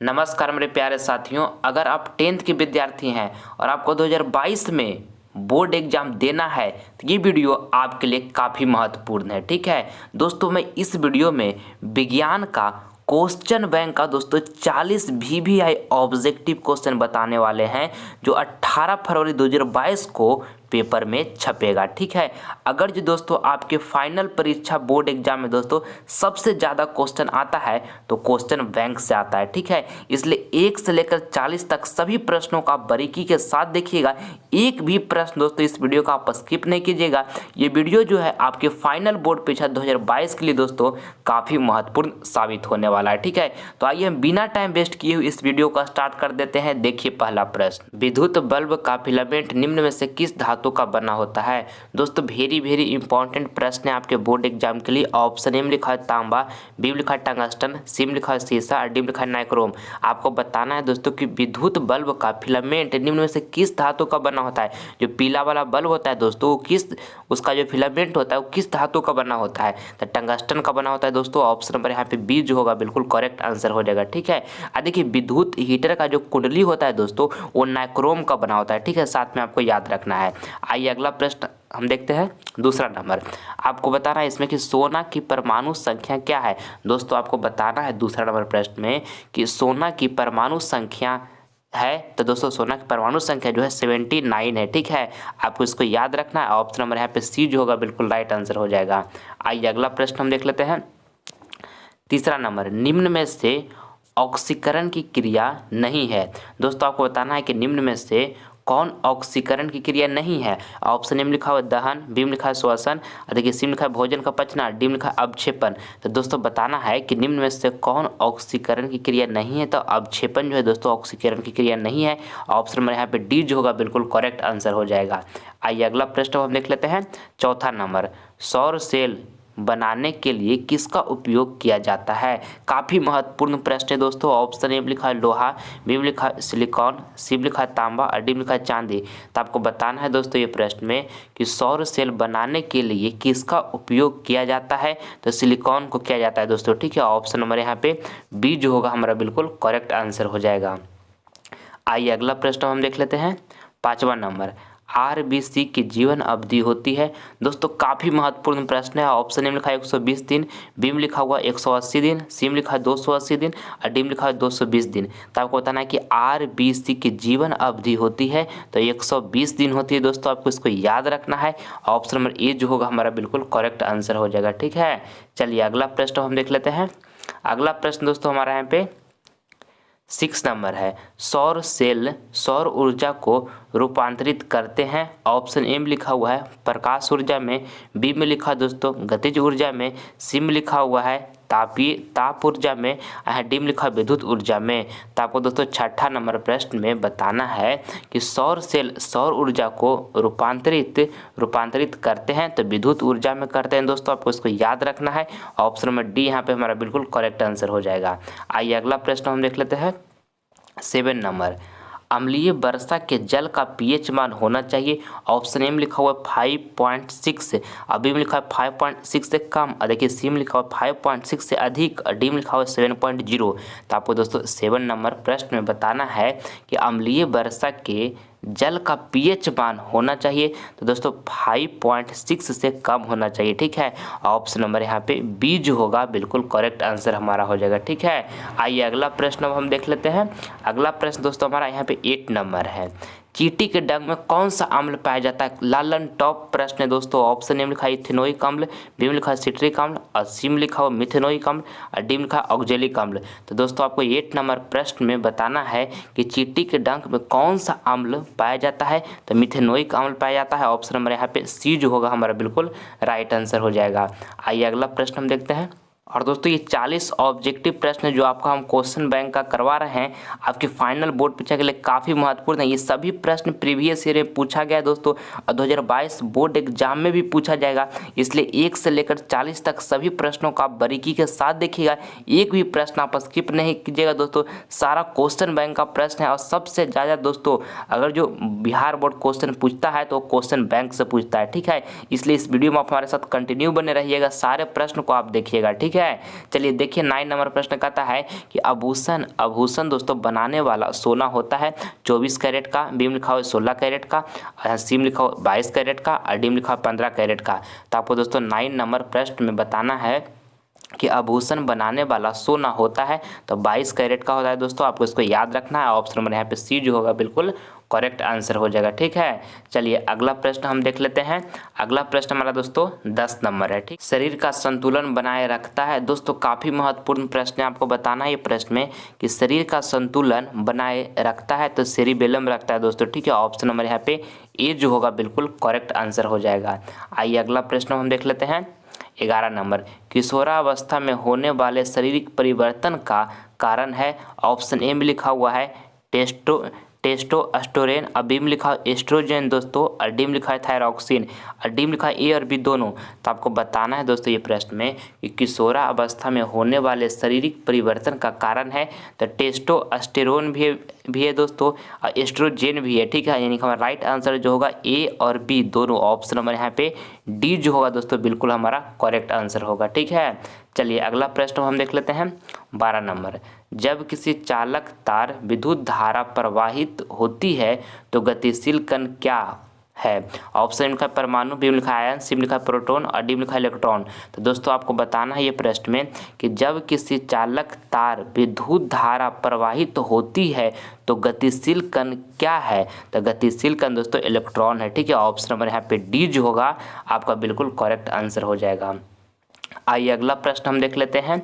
नमस्कार मेरे प्यारे साथियों, अगर आप 10th के विद्यार्थी हैं और आपको 2022 में बोर्ड एग्जाम देना है तो ये वीडियो आपके लिए काफ़ी महत्वपूर्ण है। ठीक है दोस्तों, मैं इस वीडियो में विज्ञान का क्वेश्चन बैंक का दोस्तों 40 VVI ऑब्जेक्टिव क्वेश्चन बताने वाले हैं जो 18 फरवरी 2022 को पेपर में छपेगा। ठीक है, अगर जो दोस्तों आपके फाइनल परीक्षा बोर्ड एग्जाम में दोस्तों सबसे ज़्यादा क्वेश्चन आता है तो क्वेश्चन बैंक से आता है। ठीक है, इसलिए 1 से लेकर 40 तक सभी प्रश्नों का बारीकी के साथ देखिएगा। एक भी प्रश्न दोस्तों इस वीडियो का आप स्किप नहीं कीजिएगा। ये वीडियो जो है आपके फाइनल बोर्ड परीक्षा 2022 के लिए दोस्तों काफ़ी महत्वपूर्ण साबित होने वाला है। ठीक है, तो आइए हम बिना टाइम वेस्ट किए हुए इस वीडियो का स्टार्ट कर देते हैं। देखिए पहला प्रश्न, विद्युत बल्ब का फिलामेंट निम्न में से किस धातु का बना होता है। दोस्तों वेरी इंपॉर्टेंट प्रश्न है आपके बोर्ड एग्जाम के लिए। ऑप्शन ए में लिखा है तांबा, बी में लिखा है टंगस्टन, सी में लिखा है सीसा और डी में लिखा है नाइक्रोम। आपको बताना है दोस्तों कि विद्युत बल्ब का फिलामेंट निम्न में से किस धातु का बना होता है। जो पीला वाला बल्ब होता है दोस्तों वो किस, उसका जो फिलामेंट होता है वो किस धातु का बना होता है, तो टंगस्टन का बना होता है दोस्तों। ऑप्शन नंबर यहाँ पे बी जो होगा बिल्कुल करेक्ट आंसर हो जाएगा। ठीक है, देखिए विद्युत हीटर का जो कुंडली होता है दोस्तों वो नाइक्रोम का बना होता है। ठीक है, साथ में आपको याद रखना है। आइए अगला प्रश्न हम देखते हैं। दूसरा नंबर आपको बताना है इसमें कि सोना की परमाणु संख्या क्या है। दोस्तों आपको बताना है दूसरा नंबर प्रश्न में कि सोना की परमाणु संख्या है, तो दोस्तों सोना की परमाणु संख्या जो है 79 है। ठीक है, आपको इसको याद रखना है। ऑप्शन नंबर यहाँ पे सी जो होगा बिल्कुल राइट आंसर हो जाएगा। आइए अगला प्रश्न हम देख लेते हैं। तीसरा नंबर, निम्न में से ऑक्सीकरण की क्रिया नहीं है। दोस्तों आपको बताना है कि निम्न में से कौन ऑक्सीकरण की क्रिया नहीं है। ऑप्शन ए में लिखा हुआ दहन, बी में लिखा है श्वसन, देखिए सी में लिखा है भोजन का पचना, डी में लिखा है अवक्षेपण। तो दोस्तों बताना है कि निम्न में से कौन ऑक्सीकरण की क्रिया नहीं है। तो अवक्षेपण जो है दोस्तों ऑक्सीकरण की क्रिया नहीं है। ऑप्शन नंबर यहाँ पे डी जो होगा बिल्कुल करेक्ट आंसर हो जाएगा। आइए अगला प्रश्न हम देख लेते हैं। चौथा नंबर, सौर सेल बनाने के लिए किसका उपयोग किया जाता है। काफ़ी महत्वपूर्ण प्रश्न है दोस्तों। ऑप्शन ए में लिखा है लोहा, बी में लिखा है सिलिकॉन, सी में लिखा है तांबा और डी में लिखा है चांदी। तो आपको बताना है दोस्तों ये प्रश्न में कि सौर सेल बनाने के लिए किसका उपयोग किया जाता है, तो सिलिकॉन को किया जाता है दोस्तों। ठीक है, ऑप्शन नंबर यहाँ पे बी जो होगा हमारा बिल्कुल करेक्ट आंसर हो जाएगा। आइए अगला प्रश्न हम देख लेते हैं। पाँचवा नंबर, RBC की जीवन अवधि होती है। दोस्तों काफ़ी महत्वपूर्ण प्रश्न है। ऑप्शन ए में लिखा है 120 दिन, बी में लिखा हुआ 180 दिन, सी में लिखा है 280 दिन और डी में लिखा है 220 दिन। तो आपको बताना है कि RBC की जीवन अवधि होती है तो 120 दिन होती है दोस्तों। आपको इसको याद रखना है। ऑप्शन नंबर ए जो होगा हमारा बिल्कुल करेक्ट आंसर हो जाएगा। ठीक है, चलिए अगला प्रश्न हम देख लेते हैं। अगला प्रश्न दोस्तों हमारा यहाँ पे 6 नंबर है, सौर सेल सौर ऊर्जा को रूपांतरित करते हैं। ऑप्शन ए में लिखा हुआ है प्रकाश ऊर्जा में, बी में लिखा है दोस्तों गतिज ऊर्जा में, सी में लिखा हुआ है ताप ऊर्जा में, डी में लिखा है विद्युत ऊर्जा में। तो आपको दोस्तों छठा नंबर प्रश्न में बताना है कि सौर सेल सौर ऊर्जा को रूपांतरित करते हैं तो विद्युत ऊर्जा में करते हैं दोस्तों। आपको इसको याद रखना है। ऑप्शन नंबर डी यहाँ पे हमारा बिल्कुल करेक्ट आंसर हो जाएगा। आइए अगला प्रश्न हम देख लेते हैं। 7 नंबर, अम्लीय वर्षा के जल का pH मान होना चाहिए। ऑप्शन ए में लिखा हुआ है 5.6, बी में लिखा है 5.6 से कम, और देखिए सी में लिखा हुआ 5.6 से अधिक, डी में लिखा हुआ 7.0। तो आपको दोस्तों 7 नंबर प्रश्न में बताना है कि अम्लीय वर्षा के जल का pH मान होना चाहिए तो दोस्तों 5.6 से कम होना चाहिए। ठीक है, ऑप्शन नंबर यहाँ पे बी जो होगा बिल्कुल करेक्ट आंसर हमारा हो जाएगा। ठीक है, आइए अगला प्रश्न अब हम देख लेते हैं। अगला प्रश्न दोस्तों हमारा यहाँ पे 8 नंबर है, चींटी के डंक में कौन सा अम्ल पाया जाता है। लालन टॉप प्रश्न है दोस्तों। ऑप्शन ए में लिखा है इथेनोइक अम्ल, बी में लिखा है सिट्रिक अम्ल और सी में लिखा हुआ मिथेनोइक अम्ल और डी में लिखा है ऑक्जेलिक अम्ल। तो दोस्तों आपको 8 नंबर प्रश्न में बताना है कि चींटी के डंक में कौन सा अम्ल पाया जाता है, तो मिथेनोइक अम्ल पाया जाता है। ऑप्शन नंबर यहाँ पे सी जो होगा हमारा बिल्कुल राइट आंसर हो जाएगा। आइए अगला प्रश्न हम देखते हैं। और दोस्तों ये 40 ऑब्जेक्टिव प्रश्न जो आपका हम क्वेश्चन बैंक का करवा रहे हैं आपके फाइनल बोर्ड परीक्षा के लिए काफ़ी महत्वपूर्ण है। ये सभी प्रश्न प्रीवियस ईयर में पूछा गया है दोस्तों और 2022 बोर्ड एग्जाम में भी पूछा जाएगा। इसलिए 1 से लेकर 40 तक सभी प्रश्नों का बारीकी के साथ देखिएगा। एक भी प्रश्न आप स्किप नहीं कीजिएगा दोस्तों। सारा क्वेश्चन बैंक का प्रश्न है और सबसे ज़्यादा दोस्तों अगर जो बिहार बोर्ड क्वेश्चन पूछता है तो क्वेश्चन बैंक से पूछता है। ठीक है, इसलिए इस वीडियो में आप हमारे साथ कंटिन्यू बने रहिएगा, सारे प्रश्न को आप देखिएगा। ठीक है, है। चलिए देखिए 9 नंबर प्रश्न कहता है कि आभूषण दोस्तों बनाने वाला सोना होता है 24 कैरेट का, बी में लिखा हुआ 16 कैरेट का, सी में लिखा हुआ 22 कैरेट का और डी में लिखा हुआ 15 कैरेट का। तो आपको दोस्तों 9 नंबर प्रश्न में बताना है कि आभूषण बनाने वाला सोना होता है तो 22 कैरेट का होता है दोस्तों, आपको इसको याद रखना है। ऑप्शन नंबर यहाँ पे सी जो होगा बिल्कुल करेक्ट आंसर हो जाएगा, ठीक है। चलिए अगला प्रश्न हम देख लेते हैं। अगला प्रश्न हमारा दोस्तों 10 नंबर है, ठीक। शरीर का संतुलन बनाए रखता है दोस्तों, काफ़ी महत्वपूर्ण प्रश्न है, आपको बताना है ये प्रश्न में कि शरीर का संतुलन बनाए रखता है तो सेरिबेलम रखता है दोस्तों, ठीक है। ऑप्शन नंबर यहाँ पे ए जो होगा बिल्कुल करेक्ट आंसर हो जाएगा। आइए अगला प्रश्न हम देख लेते हैं 11 नंबर। किशोरावस्था में होने वाले शारीरिक परिवर्तन का कारण है, ऑप्शन ए में लिखा हुआ है टेस्टोस्टेरोन, और बी में लिखा है एस्ट्रोजन दोस्तों, और डी में लिखा है थायरॉक्सिन, और डी में लिखा है ए और बी दोनों। तो आपको बताना है दोस्तों ये प्रश्न में कि किशोरावस्था में होने वाले शारीरिक परिवर्तन का कारण है तो टेस्टोस्टेरोन भी है दोस्तों और एस्ट्रोजन भी है, ठीक है। यानी कि हमारा राइट आंसर जो होगा ए और बी दोनों। ऑप्शन नंबर यहाँ पे डी जो होगा दोस्तों बिल्कुल हमारा करेक्ट आंसर होगा, ठीक है। चलिए अगला प्रश्न हम देख लेते हैं 12 नंबर। जब किसी चालक तार विद्युत धारा प्रवाहित होती है तो गतिशील कण क्या है, ऑप्शन लिखा है परमाणु, बी में लिखा है आयन, सी में लिखा है प्रोटॉन और डी में लिखा है इलेक्ट्रॉन। तो दोस्तों आपको बताना है ये प्रश्न में कि जब किसी चालक तार विद्युत धारा प्रवाहित होती है तो गतिशील कण क्या है, तो गतिशील कण दोस्तों इलेक्ट्रॉन है, ठीक है। ऑप्शन नंबर यहाँ पे डी जो होगा आपका बिल्कुल करेक्ट आंसर हो जाएगा। आइए अगला प्रश्न हम देख लेते हैं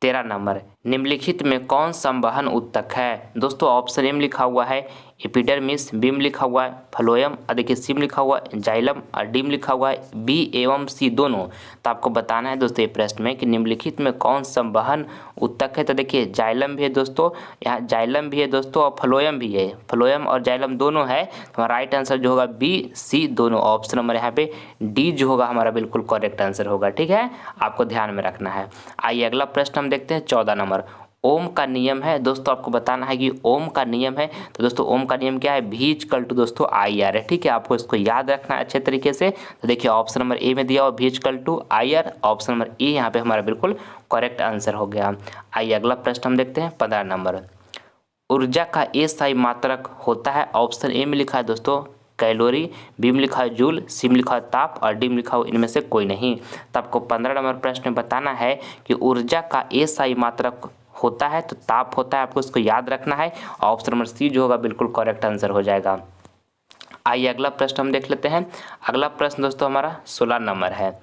13 नंबर। निम्नलिखित में कौन संवहन ऊतक है दोस्तों, ऑप्शन ए में लिखा हुआ है एपिडर्मिस, बी में लिखा हुआ है फ्लोएम, और देखिए सी में लिखा हुआ है जाइलम, और डी में लिखा हुआ है बी एवं सी दोनों। तो आपको बताना है दोस्तों ये प्रश्न में कि निम्नलिखित में कौन संवहन ऊतक है। तो देखिए जाइलम भी है दोस्तों, यहाँ जाइलम भी है दोस्तों और फ्लोएम भी है, फ्लोएम और जाइलम दोनों है। तो राइट आंसर जो होगा बी सी दोनों। ऑप्शन नंबर यहाँ पे डी जो होगा हमारा बिल्कुल करेक्ट आंसर होगा, ठीक है, आपको ध्यान में रखना है। आइए अगला प्रश्न हम देखते हैं 14 नंबर। ओम का नियम है दोस्तों, आपको बताना है कि ओम का नियम है। तो दोस्तों ओम का नियम क्या है, भी इक्वल टू दोस्तों आई आर है, ठीक है। आपको इसको याद रखना है अच्छे तरीके से। तो देखिए ऑप्शन नंबर ए में दिया हुआ भी equal to I R, option number A यहाँ पे हमारा बिल्कुल करेक्ट आंसर हो गया। आइए अगला प्रश्न हम देखते हैं 15 नंबर। ऊर्जा का ए स्थायी मात्रक होता है, ऑप्शन ए में लिखा है दोस्तों कैलोरी, बी में लिखा है जूल, सी में लिखा है ताप और डी में लिखा हो इनमें से कोई नहीं। तो आपको 15 नंबर प्रश्न में बताना है कि ऊर्जा का ए स्थायी मात्रक होता है तो ताप होता है, आपको इसको याद रखना है। ऑप्शन नंबर सी जो होगा बिल्कुल करेक्ट आंसर हो जाएगा। आइए अगला प्रश्न हम देख लेते हैं। अगला प्रश्न दोस्तों हमारा 16 नंबर है।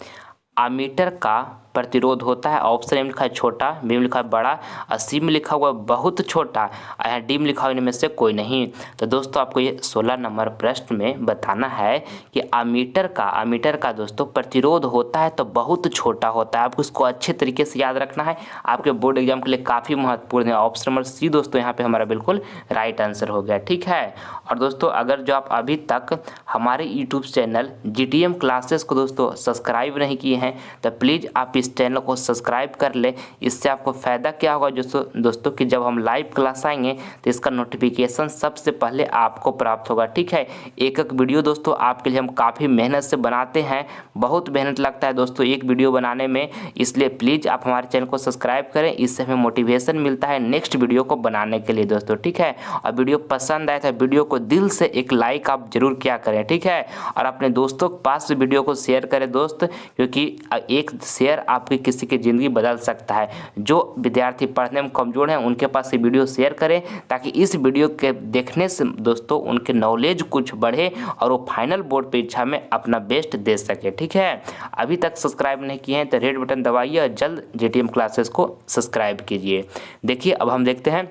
आमीटर का प्रतिरोध होता है, ऑप्शन ए में लिखा है छोटा, बी में लिखा है बड़ा और सी में लिखा हुआ बहुत छोटा और यहाँ डी में लिखा हुआ इनमें से कोई नहीं। तो दोस्तों आपको ये 16 नंबर प्रश्न में बताना है कि आमीटर का दोस्तों प्रतिरोध होता है तो बहुत छोटा होता है, आपको इसको अच्छे तरीके से याद रखना है, आपके बोर्ड एग्जाम के लिए काफ़ी महत्वपूर्ण है। ऑप्शन नंबर सी दोस्तों यहाँ पे हमारा बिल्कुल राइट आंसर हो गया, ठीक है। और दोस्तों अगर जो आप अभी तक हमारे यूट्यूब चैनल GTM क्लासेस को दोस्तों सब्सक्राइब नहीं किए हैं तो प्लीज़ आप इस चैनल को सब्सक्राइब कर ले। इससे आपको फ़ायदा क्या होगा दोस्तों कि जब हम लाइव क्लास आएंगे तो इसका नोटिफिकेशन सबसे पहले आपको प्राप्त होगा, ठीक है। एक एक वीडियो दोस्तों आपके लिए हम काफ़ी मेहनत से बनाते हैं, बहुत मेहनत लगता है दोस्तों एक वीडियो बनाने में, इसलिए प्लीज़ आप हमारे चैनल को सब्सक्राइब करें, इससे हमें मोटिवेशन मिलता है नेक्स्ट वीडियो को बनाने के लिए दोस्तों, ठीक है। और वीडियो पसंद आए तो वीडियो को दिल से एक लाइक आप जरूर किया करें, ठीक है। और अपने दोस्तों के पास वीडियो को शेयर करें दोस्त, क्योंकि एक शेयर आपकी किसी की ज़िंदगी बदल सकता है। जो विद्यार्थी पढ़ने में कमज़ोर हैं उनके पास ये वीडियो शेयर करें ताकि इस वीडियो के देखने से दोस्तों उनके नॉलेज कुछ बढ़े और वो फाइनल बोर्ड परीक्षा में अपना बेस्ट दे सके, ठीक है। अभी तक सब्सक्राइब नहीं किए हैं तो रेड बटन दबाइए और जल्द GTM क्लासेस को सब्सक्राइब कीजिए। देखिए अब हम देखते हैं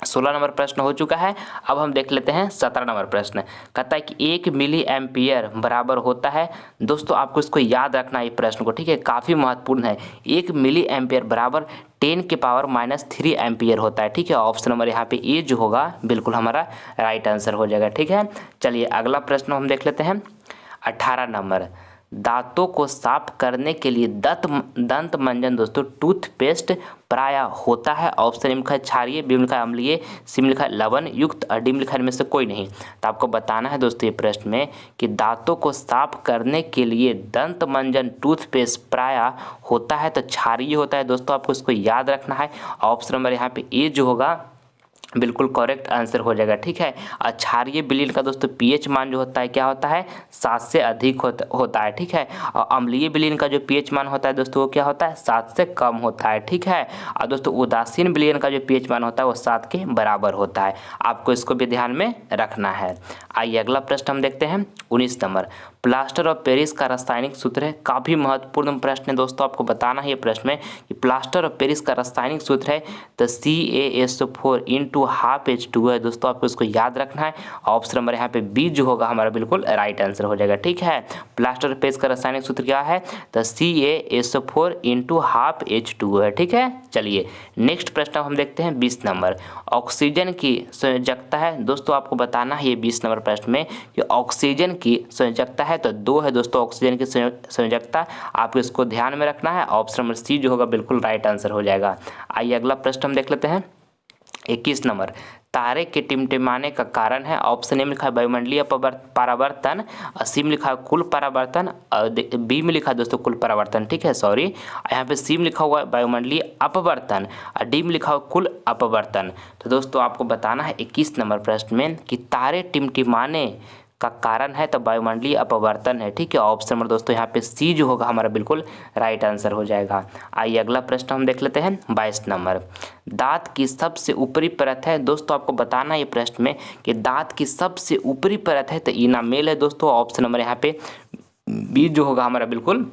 16 नंबर प्रश्न हो चुका है। अब हम देख लेते हैं 17 नंबर प्रश्न। कहता है कि 1 मिली एम्पियर बराबर होता है, दोस्तों आपको इसको याद रखना है प्रश्न को, ठीक है, काफ़ी महत्वपूर्ण है। 1 मिली एम्पियर बराबर 10⁻³ एम्पियर होता है, ठीक है। ऑप्शन नंबर यहाँ पे ए जो होगा बिल्कुल हमारा राइट आंसर हो जाएगा, ठीक है। चलिए अगला प्रश्न हम देख लेते हैं 18 नंबर। दांतों को साफ करने के लिए दंत मंजन दोस्तों टूथपेस्ट प्राय होता है। ऑप्शन ए में लिखा है क्षारीय, बी में लिखा है अम्लीय, सी में लिखा है लवण युक्त और डी में लिखा है इनमें से कोई नहीं। तो आपको बताना है दोस्तों ये प्रश्न में कि दांतों को साफ करने के लिए दंत मंजन टूथपेस्ट प्राय होता है तो क्षारीय होता है दोस्तों, आपको इसको याद रखना है। ऑप्शन नंबर यहाँ पे ए जो होगा बिल्कुल करेक्ट आंसर हो जाएगा, ठीक है। और क्षारीय विलीन का दोस्तों पीएच मान जो होता है क्या होता है 7 से अधिक होता है, ठीक है। और अम्लीय विलीन का जो पीएच मान होता है दोस्तों वो क्या होता है 7 से कम होता है, ठीक है। और दोस्तों उदासीन विलीन का जो पीएच मान होता है वो 7 के बराबर होता है, आपको इसको भी ध्यान में रखना है। आइए अगला प्रश्न हम देखते हैं 19 नंबर। प्लास्टर ऑफ पेरिस का रासायनिक सूत्र है, काफ़ी महत्वपूर्ण प्रश्न है दोस्तों, आपको बताना है ये प्रश्न में कि प्लास्टर ऑफ पेरिस का रासायनिक सूत्र है तो CaSO4 इंटू हाफ H2 है दोस्तों, आपको इसको याद रखना है। ऑप्शन नंबर यहाँ पे बी जो होगा हमारा बिल्कुल राइट आंसर हो जाएगा, ठीक है। प्लास्टर ऑफ पेरिस का रासायनिक सूत्र क्या है तो CaSO4 इंटू हाफ H2 है, ठीक है। चलिए नेक्स्ट प्रश्न हम देखते हैं 20 नंबर। ऑक्सीजन की संयोजकता है दोस्तों, आपको बताना है ये 20 नंबर प्रश्न में कि ऑक्सीजन की संयोजकता है तो 2 है दोस्तों ऑक्सीजन की संयोजकता, आपको इसको ध्यान में रखना है। ऑप्शन नंबर सी जो होगा बिल्कुल राइट आंसर हो जाएगा। आइए अगला प्रश्न हम देख लेते हैं 21 नंबर। तारे के टिमटिमाने का कारण है, ऑप्शन ए में लिखा है वायुमंडलीय परावर्तन, सी में लिखा है कुल परावर्तन, बी में लिखा है दोस्तों कुल परावर्तन, ठीक है सॉरी, यहाँ पे सी में लिखा हुआ है वायुमंडलीय अपवर्तन और डी में लिखा हुआ कुल अपवर्तन। तो दोस्तों आपको बताना है 21 नंबर प्रश्न में कि तारे टिमटिमाने का कारण है तो वायुमंडलीय अपवर्तन है, ठीक है। ऑप्शन नंबर दोस्तों यहाँ पे सी जो होगा हमारा बिल्कुल राइट आंसर हो जाएगा। आइए अगला प्रश्न हम देख लेते हैं 22 नंबर। दांत की सबसे ऊपरी परत है दोस्तों, आपको बताना है ये प्रश्न में कि दांत की सबसे ऊपरी परत है तो इनामेल है दोस्तों, ऑप्शन नंबर यहाँ पे बी जो होगा हमारा बिल्कुल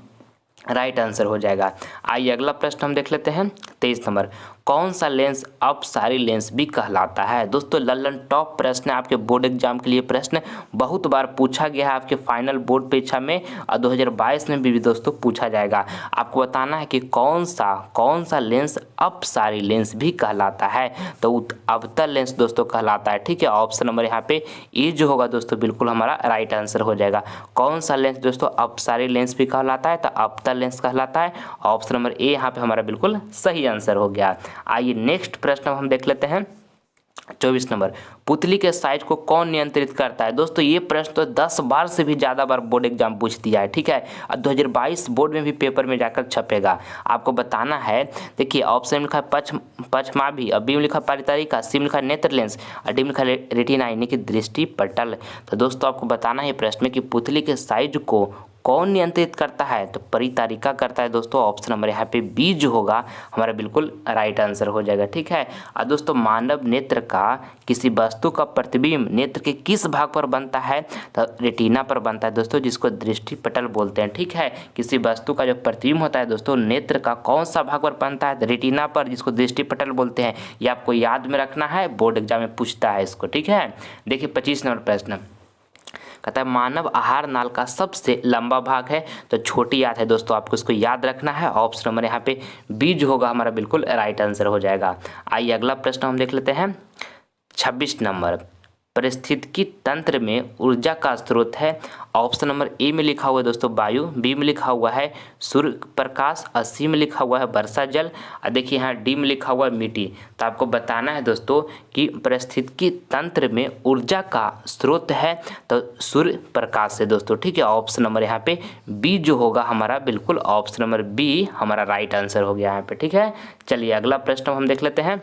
राइट आंसर हो जाएगा। आइए अगला प्रश्न हम देख लेते हैं 23 नंबर। कौन सा लेंस अपसारी लेंस भी कहलाता है दोस्तों, लल्लन टॉप प्रश्न है आपके बोर्ड एग्जाम के लिए, प्रश्न बहुत बार पूछा गया है आपके फाइनल बोर्ड परीक्षा में और 2022 में भी दोस्तों पूछा जाएगा। आपको बताना है कि कौन सा लेंस अपसारी लेंस भी कहलाता है तो अवतल लेंस दोस्तों कहलाता है, ठीक है। ऑप्शन नंबर यहाँ पे ए जो होगा दोस्तों बिल्कुल हमारा राइट आंसर हो जाएगा। कौन सा लेंस दोस्तों अपसारी लेंस भी कहलाता है तो अवतल लेंस कहलाता है। ऑप्शन नंबर ए यहाँ पे हमारा बिल्कुल सही आंसर हो गया। आइए नेक्स्ट प्रश्न हम देख लेते हैं 24 नंबर। पुतली के साइज को कौन नियंत्रित करता है दोस्तों, ये प्रश्न तो 10 बार से भी ज़्यादा बार बोर्ड एग्जाम पूछ दिया है, ठीक है। और 2022 बोर्ड में भी पेपर में जाकर छपेगा। आपको बताना है, देखिए ऑप्शन में लिखा है पक्षमा भी, और बी में लिखा परितारिका, सी में लिखा नेत्र लेंस और डी में लिखा रेटिना यानी कि दृष्टि पटल। तो दोस्तों आपको बताना है प्रश्न में कि पुतली के साइज को कौन नियंत्रित करता है तो परितारिका करता है दोस्तों। ऑप्शन नंबर यहाँ पे बी जो होगा हमारा बिल्कुल राइट आंसर हो जाएगा, ठीक है। और दोस्तों मानव नेत्र का किसी वस्तु का प्रतिबिंब नेत्र के किस भाग पर बनता है तो रेटिना पर बनता है दोस्तों, जिसको दृष्टि पटल बोलते हैं, ठीक है। किसी वस्तु का जो प्रतिबिंब होता है दोस्तों नेत्र का कौन सा भाग पर बनता है रेटिना पर, जिसको दृष्टि पटल बोलते हैं। ये आपको याद में रखना है, बोर्ड एग्जाम में पूछता है इसको, ठीक है। देखिए 25 नंबर प्रश्न कहता है मानव आहार नाल का सबसे लंबा भाग है तो छोटी आंत है दोस्तों, आपको इसको याद रखना है। ऑप्शन नंबर यहाँ पे बी जो होगा हमारा बिल्कुल राइट आंसर हो जाएगा। आइए अगला प्रश्न हम देख लेते हैं 26 नंबर। पारिस्थितिकी तंत्र में ऊर्जा का स्रोत है, ऑप्शन नंबर ए में लिखा हुआ है दोस्तों वायु, बी में लिखा हुआ है सूर्य प्रकाश और सी में लिखा हुआ है वर्षा जल और देखिए यहाँ डी में लिखा हुआ है मिट्टी। तो आपको बताना है दोस्तों कि पारिस्थितिकी तंत्र में ऊर्जा का स्रोत है तो सूर्य प्रकाश से दोस्तों, ठीक है। ऑप्शन नंबर यहाँ पे बी जो होगा हमारा बिल्कुल ऑप्शन नंबर बी हमारा राइट आंसर हो गया यहाँ पे, ठीक है। चलिए अगला प्रश्न हम देख लेते हैं।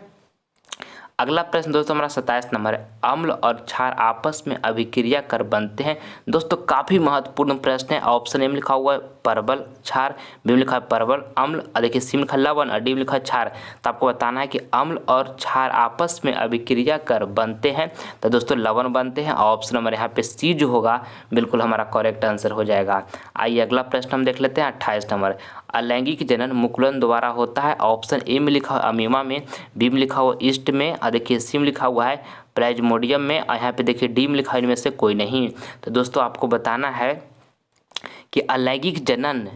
अगला प्रश्न दोस्तों हमारा 27 नंबर है। अम्ल और क्षार आपस में अभिक्रिया कर बनते हैं दोस्तों, काफ़ी महत्वपूर्ण प्रश्न है। ऑप्शन ए में लिखा हुआ है परवल क्षार, बी में लिखा है परवल अम्ल और देखिए सी में लिखा है लवण और डी में लिखा है क्षार। तो आपको बताना है कि अम्ल और क्षार आपस में अभिक्रिया कर बनते हैं तो दोस्तों लवण बनते हैं। ऑप्शन नंबर यहाँ पे सी जो होगा बिल्कुल हमारा करेक्ट आंसर हो जाएगा। आइए अगला प्रश्न हम देख लेते हैं 28 नंबर। अलैंगिक जनन मुकुलन द्वारा होता है, ऑप्शन ए में लिखा हुआ अमीमा में, बी में लिखा हुआ ईस्ट में और देखिए सी में लिखा हुआ है प्लाज्मोडियम में और यहाँ पे देखिए डी में लिखा है इनमें से कोई नहीं। तो दोस्तों आपको बताना है कि अलैंगिक जनन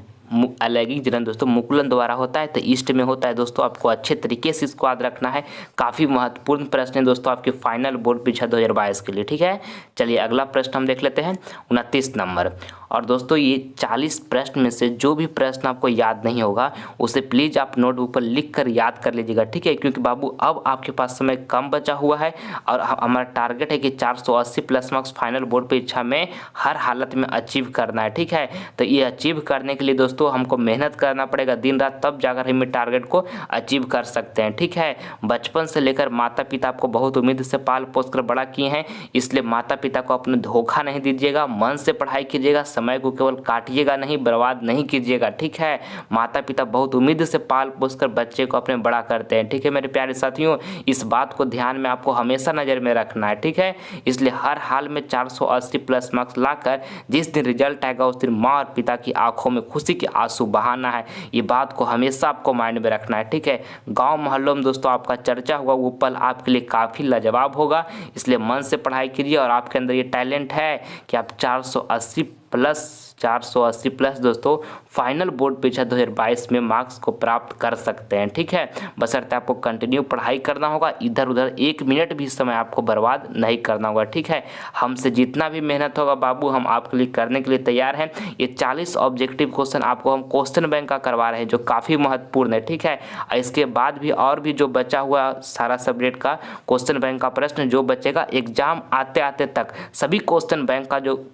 अलैंगिक जनन दोस्तों मुकुलन द्वारा होता है तो ईस्ट में होता है दोस्तों। आपको अच्छे तरीके से इसको याद रखना है। काफ़ी महत्वपूर्ण प्रश्न है दोस्तों आपके फाइनल बोर्ड परीक्षा 2022 के लिए, ठीक है। चलिए अगला प्रश्न हम देख लेते हैं 29 नंबर। और दोस्तों ये 40 प्रश्न में से जो भी प्रश्न आपको याद नहीं होगा उसे प्लीज़ आप नोटबुक पर लिख कर याद कर लीजिएगा, ठीक है। क्योंकि बाबू अब आपके पास समय कम बचा हुआ है और हमारा टारगेट है कि 480 प्लस मार्क्स फाइनल बोर्ड परीक्षा में हर हालत में अचीव करना है, ठीक है। तो ये अचीव करने के लिए दोस्तों हमको मेहनत करना पड़ेगा दिन रात, तब जाकर हम टारगेट को अचीव कर सकते हैं, ठीक है। बचपन से लेकर माता पिता आपको बहुत उम्मीद से पाल पोस कर बड़ा किए हैं, इसलिए माता पिता को अपने धोखा नहीं दीजिएगा। मन से पढ़ाई कीजिएगा, समय को केवल काटिएगा नहीं, बर्बाद नहीं कीजिएगा, ठीक है। माता पिता बहुत उम्मीद से पाल पोस कर बच्चे को अपने बड़ा करते हैं, ठीक है मेरे प्यारे साथियों। इस बात को ध्यान में आपको हमेशा नज़र में रखना है, ठीक है। इसलिए हर हाल में 480 प्लस मार्क्स लाकर जिस दिन रिजल्ट आएगा उस दिन माँ और पिता की आंखों में खुशी के आंसू बहाना है। ये बात को हमेशा आपको माइंड में रखना है, ठीक है। गांव मोहल्लों में दोस्तों आपका चर्चा होगा, वो पल आपके लिए काफ़ी लाजवाब होगा। इसलिए मन से पढ़ाई कीजिए और आपके अंदर ये टैलेंट है कि आप 480 प्लस दोस्तों फाइनल बोर्ड परीक्षा 2022 में मार्क्स को प्राप्त कर सकते हैं, ठीक है। बशर्ते आपको कंटिन्यू पढ़ाई करना होगा, इधर उधर 1 मिनट भी समय आपको बर्बाद नहीं करना होगा, ठीक है। हमसे जितना भी मेहनत होगा बाबू हम आपके लिए करने के लिए तैयार हैं। ये 40 ऑब्जेक्टिव क्वेश्चन आपको हम क्वेश्चन बैंक का करवा रहे हैं जो काफ़ी महत्वपूर्ण है, ठीक है। इसके बाद भी और भी जो बचा हुआ सारा सब्जेक्ट का क्वेश्चन बैंक का प्रश्न जो बचेगा एग्जाम आते आते तक सभी क्वेश्चन बैंक का जो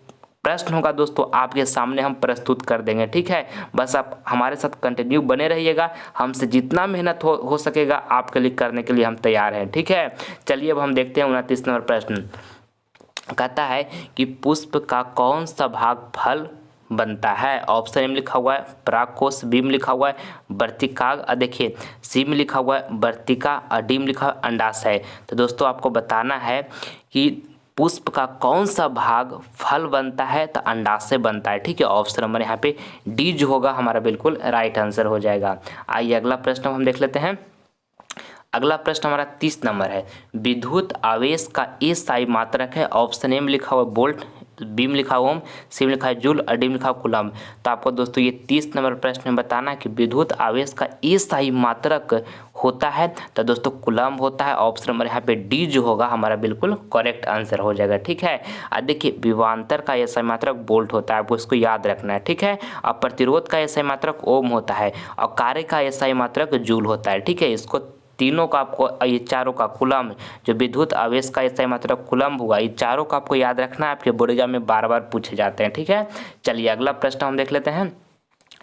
प्रश्न होगा दोस्तों आपके सामने हम प्रस्तुत कर देंगे, ठीक है। बस आप हमारे साथ कंटिन्यू बने रहिएगा, हमसे जितना मेहनत हो सकेगा आपके लिए करने के लिए हम तैयार हैं, ठीक है। चलिए अब हम देखते हैं 29 नंबर प्रश्न। कहता है कि पुष्प का कौन सा भाग फल बनता है। ऑप्शन ए में लिखा हुआ है परागकोश, बी में लिखा हुआ है वर्तिकाग, देखिए सी में लिखा हुआ है वर्तिका और डी में लिखा हुआ है अंडाशय। तो दोस्तों आपको बताना है कि पुष्प का कौन सा भाग फल बनता है, तो अंडाशय बनता है, ठीक है। ऑप्शन नंबर यहाँ पे डी जो होगा हमारा बिल्कुल राइट आंसर हो जाएगा। आइए अगला प्रश्न हम देख लेते हैं। अगला प्रश्न हमारा 30 नंबर है। विद्युत आवेश का ए स्थायी मात्रक है। ऑप्शन ए में लिखा हुआ वोल्ट, बी में लिखा हुआ ओम, सी में लिखा है जूल और डी में लिखा हुआ कूलम। तो आपको दोस्तों ये 30 नंबर प्रश्न में बताना कि विद्युत आवेश का ए स्थायी मात्रक होता है, तो दोस्तों कूलम होता है। ऑप्शन नंबर यहाँ पे डी जो होगा हमारा बिल्कुल करेक्ट आंसर हो जाएगा, ठीक है। अब देखिए विभवांतर का ऐसा मात्रक वोल्ट होता है, आपको इसको याद रखना है, ठीक है। और प्रतिरोध का ऐसा मात्रक ओम होता है और कार्य का ऐसा मात्रक जूल होता है, ठीक है। इसको तीनों का आपको, ये चारों का कूलम जो विद्युत आवेश का ऐसा मात्रक कूलम हुआ, ये चारों का आपको याद रखना है, आपके बोर्ड एग्जाम में बार बार पूछे जाते हैं, ठीक है। चलिए अगला प्रश्न हम देख लेते हैं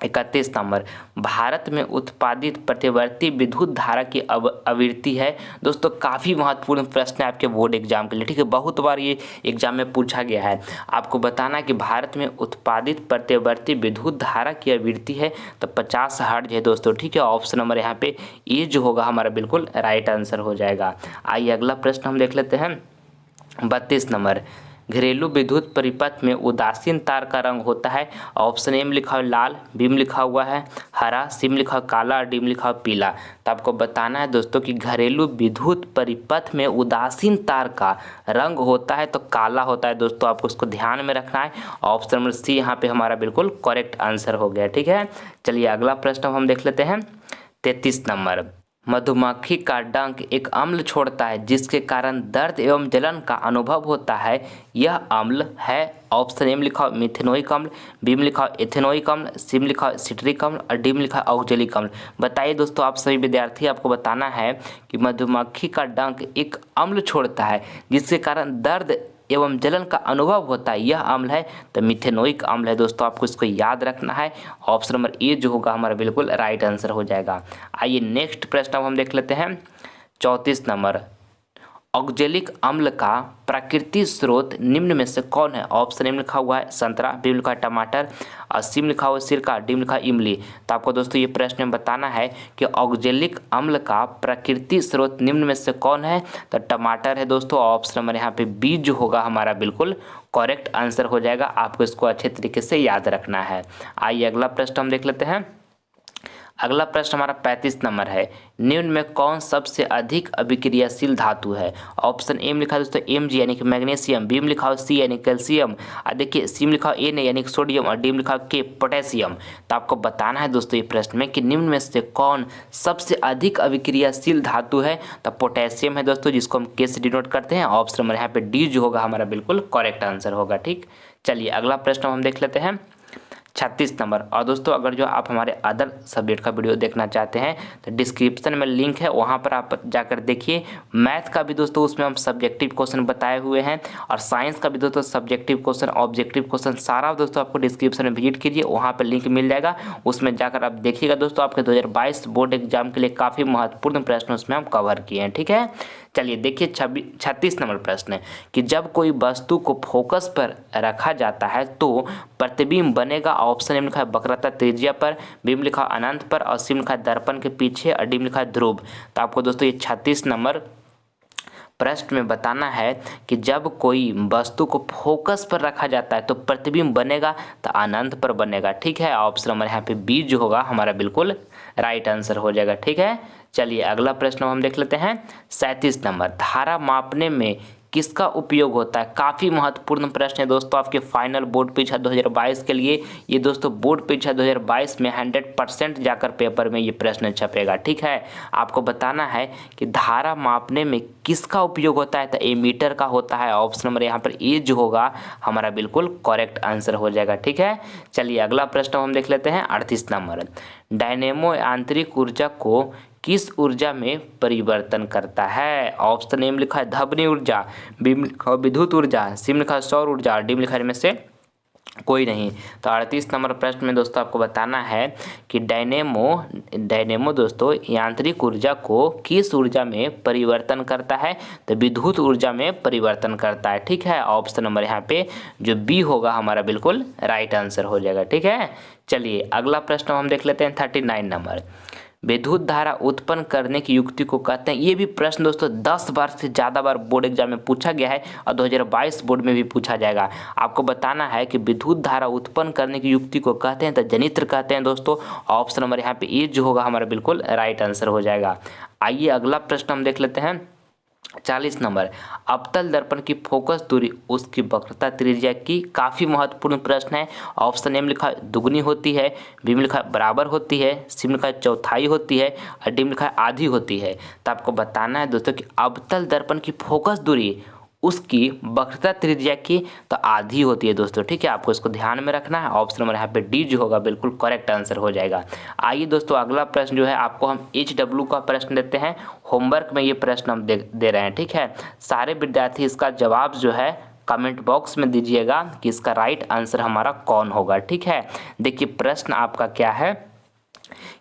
31 नंबर। भारत में उत्पादित प्रतिवर्ती विद्युत धारा की आवृत्ति है। दोस्तों काफ़ी महत्वपूर्ण प्रश्न है आपके बोर्ड एग्जाम के लिए, ठीक है। बहुत बार ये एग्जाम में पूछा गया है। आपको बताना कि भारत में उत्पादित प्रतिवर्ती विद्युत धारा की आवृत्ति है तो 50 हर्ट्ज है दोस्तों, ठीक है। ऑप्शन नंबर यहाँ पे ये जो होगा हमारा बिल्कुल राइट आंसर हो जाएगा। आइए अगला प्रश्न हम देख लेते हैं 32 नंबर। घरेलू विद्युत परिपथ में उदासीन तार का रंग होता है। ऑप्शन ए में लिखा हुआ लाल, बी में लिखा हुआ है हरा, सी में लिखा हुआ काला और डी में लिखा हुआ पीला। तो आपको बताना है दोस्तों कि घरेलू विद्युत परिपथ में उदासीन तार का रंग होता है तो काला होता है दोस्तों, आपको इसको ध्यान में रखना है। ऑप्शन नंबर सी यहाँ पे हमारा बिल्कुल करेक्ट आंसर हो गया, ठीक है। चलिए अगला प्रश्न हम देख लेते हैं 33 नंबर। मधुमक्खी का डंक एक अम्ल छोड़ता है जिसके कारण दर्द एवं जलन का अनुभव होता है। यह अम्ल है। ऑप्शन ए में लिखा हो मिथेनोइक अम्ल, बी में लिखा हो एथेनोइक अम्ल, सी में लिखा हो सिट्रिक अम्ल और डी में लिखा है ऑक्जेलिक अम्ल। बताइए दोस्तों आप सभी विद्यार्थी, आपको बताना है कि मधुमक्खी का डंक एक अम्ल छोड़ता है जिसके कारण दर्द एवं जलन का अनुभव होता है, यह अम्ल है तो मिथेनोइक अम्ल है दोस्तों, आपको इसको याद रखना है। ऑप्शन नंबर ए जो होगा हमारा बिल्कुल राइट आंसर हो जाएगा। आइए नेक्स्ट प्रश्न हम देख लेते हैं 34 नंबर। ऑक्जेलिक अम्ल का प्राकृतिक स्रोत निम्न में से कौन है। ऑप्शन ए में लिखा हुआ है संतरा, बी में लिखा है टमाटर और सी में लिखा हुआ है सिरका, डी में लिखा है इमली। तो आपको दोस्तों ये प्रश्न में बताना है कि ऑक्जेलिक अम्ल का प्राकृतिक स्रोत निम्न में से कौन है, तो टमाटर है दोस्तों। ऑप्शन नंबर यहाँ पे बी जो होगा हमारा बिल्कुल करेक्ट आंसर हो जाएगा, आपको इसको अच्छे तरीके से याद रखना है। आइए अगला प्रश्न हम देख लेते हैं अगला प्रश्न हमारा 35 नंबर है, निम्न में कौन सबसे अधिक अभिक्रियाशील धातु है? ऑप्शन ए में लिखा है दोस्तों Mg यानी कि मैग्नीशियम, बी में लिखा हो सी यानी कैल्शियम, और देखिए सी में लिखा हो Na यानी कि सोडियम, और डी में लिखा हो के पोटेशियम। तो आपको बताना है दोस्तों ये प्रश्न में कि निम्न में से कौन सबसे अधिक अभिक्रियाशील धातु है? तो पोटेशियम है दोस्तों, जिसको हम के से डिनोट करते हैं। ऑप्शन नंबर यहाँ पे डी जो होगा हमारा बिल्कुल करेक्ट आंसर होगा। ठीक, चलिए अगला प्रश्न हम देख लेते हैं 36 नंबर। और दोस्तों अगर जो आप हमारे अदर सब्जेक्ट का वीडियो देखना चाहते हैं तो डिस्क्रिप्शन में लिंक है, वहाँ पर आप जाकर देखिए। मैथ का भी दोस्तों उसमें हम सब्जेक्टिव क्वेश्चन बताए हुए हैं, और साइंस का भी दोस्तों सब्जेक्टिव क्वेश्चन, ऑब्जेक्टिव क्वेश्चन सारा दोस्तों आपको डिस्क्रिप्शन में विजिट कीजिए, वहाँ पर लिंक मिल जाएगा, उसमें जाकर आप देखिएगा। दोस्तों आपके 2022 बोर्ड एग्जाम के लिए काफ़ी महत्वपूर्ण प्रश्न उसमें हम कवर किए हैं। ठीक है, चलिए देखिए 36 नंबर प्रश्न है कि जब कोई वस्तु को फोकस पर रखा जाता है तो प्रतिबिंब बनेगा। ऑप्शन ए में लिखा है वक्रता त्रिज्या पर, बी में लिखा है अनंत पर, और सी में लिखा है दर्पण के पीछे, और डी में लिखा है ध्रुव। तो आपको दोस्तों ये 36 नंबर प्रश्न में बताना है कि जब कोई वस्तु को फोकस पर रखा जाता है तो प्रतिबिंब बनेगा तो अनंत पर बनेगा। ठीक है, ऑप्शन नंबर यहाँ पे बी जो होगा हमारा बिल्कुल राइट आंसर हो जाएगा। ठीक है, चलिए अगला प्रश्न हम देख लेते हैं 37 नंबर, धारा मापने में किसका उपयोग होता है? काफ़ी महत्वपूर्ण प्रश्न है दोस्तों आपके फाइनल बोर्ड परीक्षा 2022 के लिए। ये दोस्तों बोर्ड परीक्षा 2022 में 100% जाकर पेपर में ये प्रश्न छपेगा। ठीक है, आपको बताना है कि धारा मापने में किसका उपयोग होता है? तो एमीटर का होता है। ऑप्शन नंबर यहाँ पर ए जो होगा हमारा बिल्कुल करेक्ट आंसर हो जाएगा। ठीक है, चलिए अगला प्रश्न हम देख लेते हैं 38 नंबर, डायनेमो आंतरिक ऊर्जा को किस ऊर्जा में परिवर्तन करता है? ऑप्शन ए में लिखा है ध्वनि ऊर्जा, बी में लिखा है विद्युत ऊर्जा, सी में लिखा है सौर ऊर्जा, डी में लिखा है इनमें से कोई नहीं। तो 38 नंबर प्रश्न में दोस्तों आपको बताना है कि डायनेमो दोस्तों यांत्रिक ऊर्जा को किस ऊर्जा में परिवर्तन करता है? तो विद्युत ऊर्जा में परिवर्तन करता है। ठीक है, ऑप्शन नंबर यहाँ पे जो बी होगा हमारा बिल्कुल राइट आंसर हो जाएगा। ठीक है, चलिए अगला प्रश्न हम देख लेते हैं 39 नंबर, विद्युत धारा उत्पन्न करने की युक्ति को कहते हैं। ये भी प्रश्न दोस्तों 10 बार से ज़्यादा बार बोर्ड एग्जाम में पूछा गया है, और 2022 बोर्ड में भी पूछा जाएगा। आपको बताना है कि विद्युत धारा उत्पन्न करने की युक्ति को कहते हैं तो जनित्र कहते हैं दोस्तों। ऑप्शन नंबर यहाँ पे ए जो होगा हमारा बिल्कुल राइट आंसर हो जाएगा। आइए अगला प्रश्न हम देख लेते हैं 40 नंबर, अवतल दर्पण की फोकस दूरी उसकी वक्रता त्रिज्या की काफ़ी महत्वपूर्ण प्रश्न है। ऑप्शन ए में लिखा है दुगनी होती है, बी में लिखा है बराबर होती है, सी में लिखा है चौथाई होती है, और डी में लिखा है आधी होती है। तो आपको बताना है दोस्तों कि अवतल दर्पण की फोकस दूरी उसकी वक्रता त्रिज्या की तो आधी होती है दोस्तों। ठीक है, आपको इसको ध्यान में रखना है। ऑप्शन नंबर यहाँ पे डी जो होगा बिल्कुल करेक्ट आंसर हो जाएगा। आइए दोस्तों अगला प्रश्न जो है आपको हम HW का प्रश्न देते हैं, होमवर्क में ये प्रश्न हम दे रहे हैं। ठीक है, सारे विद्यार्थी इसका जवाब जो है कमेंट बॉक्स में दीजिएगा कि इसका राइट आंसर हमारा कौन होगा। ठीक है, देखिए प्रश्न आपका क्या है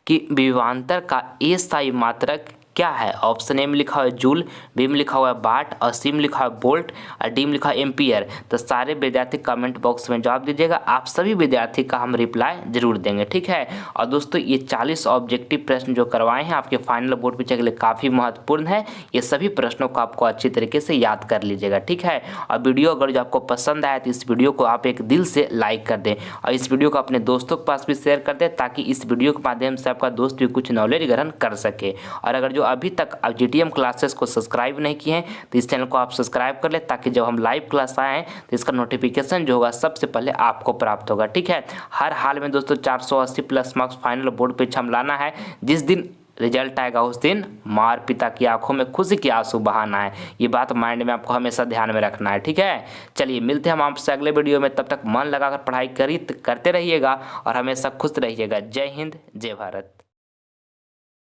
कि विभवांतर का अस्थायी मात्रक क्या है? ऑप्शन ए में लिखा हुआ है जूल, बी में लिखा हुआ है वाट, और सी में लिखा हुआ है वोल्ट, और डी में लिखा है एम्पियर। तो सारे विद्यार्थी कमेंट बॉक्स में जवाब दीजिएगा, आप सभी विद्यार्थी का हम रिप्लाई जरूर देंगे। ठीक है, और दोस्तों ये 40 ऑब्जेक्टिव प्रश्न जो करवाए हैं आपके फाइनल बोर्ड परीक्षा के लिए काफ़ी महत्वपूर्ण है। ये सभी प्रश्नों को आपको अच्छी तरीके से याद कर लीजिएगा। ठीक है, और वीडियो अगर जो आपको पसंद आया तो इस वीडियो को आप एक दिल से लाइक कर दें, और इस वीडियो को अपने दोस्तों के पास भी शेयर कर दें, ताकि इस वीडियो के माध्यम से आपका दोस्त भी कुछ नॉलेज ग्रहण कर सके। और अगर जो अभी तक आप GTM क्लासेस को सब्सक्राइब नहीं किए हैं तो इस चैनल को आप सब्सक्राइब कर ले, ताकि जब हम लाइव क्लास आए तो इसका नोटिफिकेशन जो होगा सबसे पहले आपको प्राप्त होगा। ठीक है, हर हाल में दोस्तों 480 प्लस मार्क्स फाइनल बोर्ड परीक्षा में लाना है। जिस दिन रिजल्ट आएगा उस दिन मार पिता की आंखों में खुशी की आंसू बहाना है। ये बात माइंड में आपको हमेशा ध्यान में रखना है। ठीक है, चलिए मिलते हैं हम आपसे अगले वीडियो में। तब तक मन लगाकर पढ़ाई करते रहिएगा और हमेशा खुश रहिएगा। जय हिंद, जय भारत।